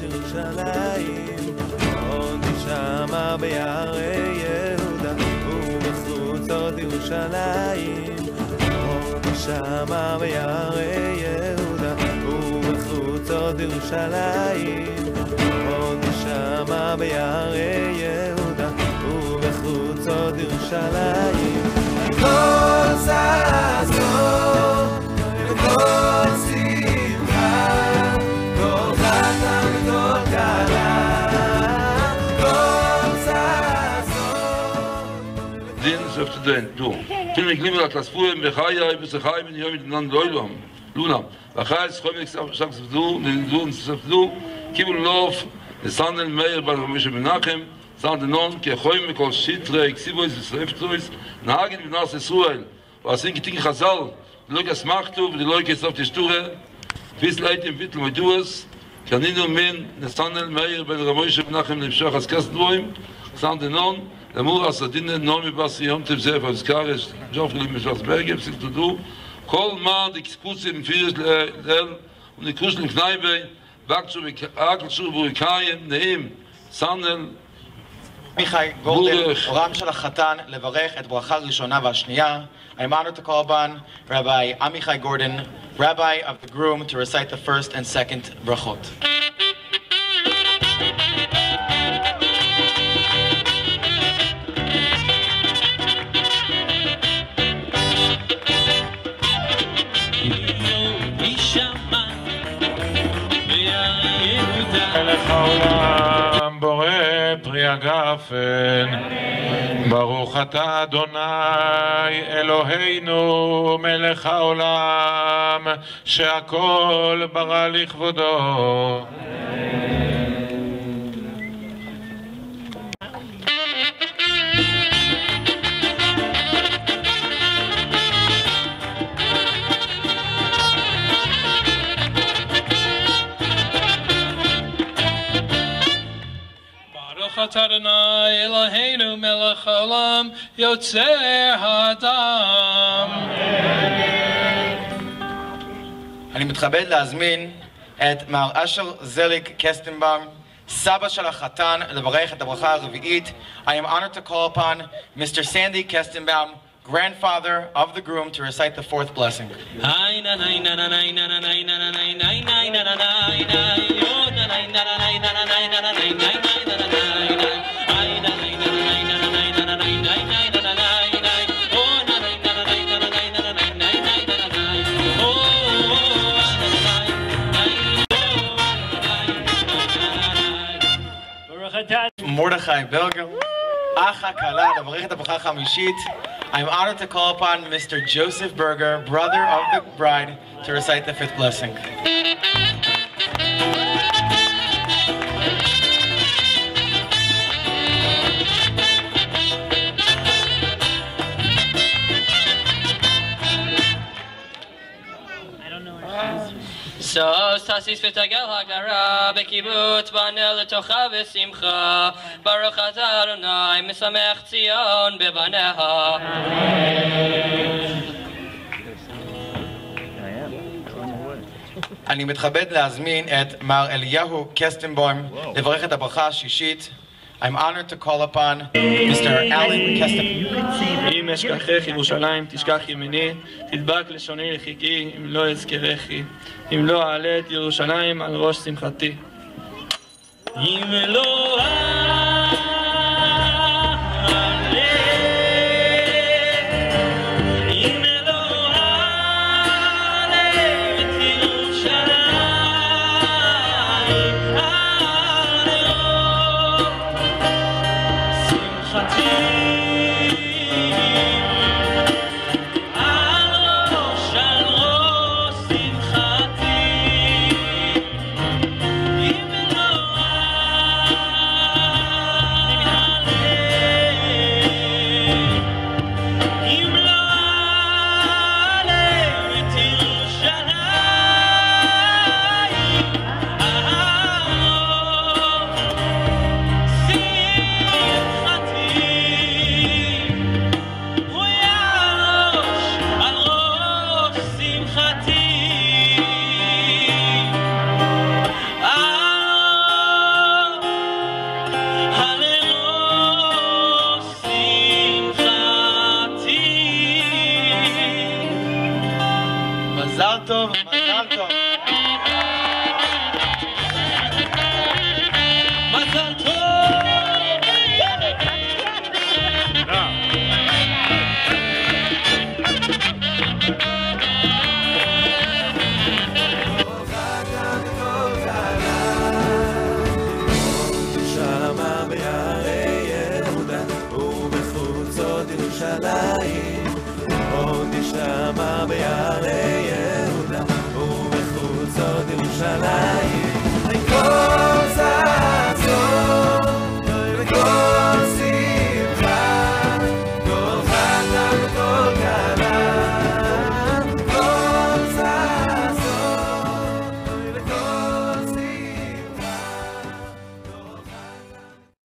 ירושלים עוד נשמה ביערי יהודה ובחוצות ירושלים עוד נשמה ביערי יהודה ובחוצות ירושלים עוד נשמה ביערי יהודה ובחוצות ירושלים כל ששון וכל שמחה כל חתן וכל כלה כל ששון דין סוף תדן, דו תן מגלים על התלספורים וחיי וסחי מן יום מדנן לאילום לונה ואחרי סכום ספדו נדון ספדו קיבלו לוף לסנדל מאיר בר משה מנחם סנדנון כחוים מכל שיטרי קסיבויס וסרפטויס נהגת בנאס ישראל ועשים כתין חזל ולא כסמכתו ולא כסוף תשתורה כביס לעיתים ביטל מדועס קנינו מן לסנדל מאיר בר משה מנחם למשך אז דבוים סנדנון למור הסדינא נעמי באסי יום תבזף אזכרש ג'ופלי משלסברגר סקטודו כל מה דקסקוסים פירש לאל ונקרוש לקנייבי בקצו וקצו בורקיים נעים סנדל עמיחי גורדן, הורם של החתן, לברך את ברכה ראשונה והשנייה. I'm honored to call upon Rabbi Amichai Gordon, Rabbi of the groom, to recite the first and second brachot. בורא פרי הגפן ברוך אתה אדוני אלוהינו מלך העולם שהכל ברא לכבודו Adonai Eloheinu melech haolam yotzer ha'adam. אני מתכבד להזמין את מר אשר זליק קסטנבאום, סבא של החתן, לברך את הברכה הרביעית. I am honored to call upon Mr. Sandy Kestenbaum, grandfather of the groom, to recite the fourth blessing. Mordechai Belger, Acha Kala, לברך את הברכה החמישית. I'm honored to call upon Mr. Joseph Berger, brother of the bride, to recite the fifth blessing. So Stasis Vitagel Hagara Bekibut Banel Tocha V'Simcha Baruch Atah Adonai Mesamech Tzion Bebaneha. אני מתכבד להזמין את מר אליהו קסטנבוים לברך את הברכה השישית. I'm honored to call upon Mr. Alan Kestenbaum. אם אשכחך ירושלים תשכח ימיני, תדבק לשוני לחיקי אם לא אזכרכי, אם לא אעלה את ירושלים על ראש שמחתי. אם לא מזל טוב, מזל טוב.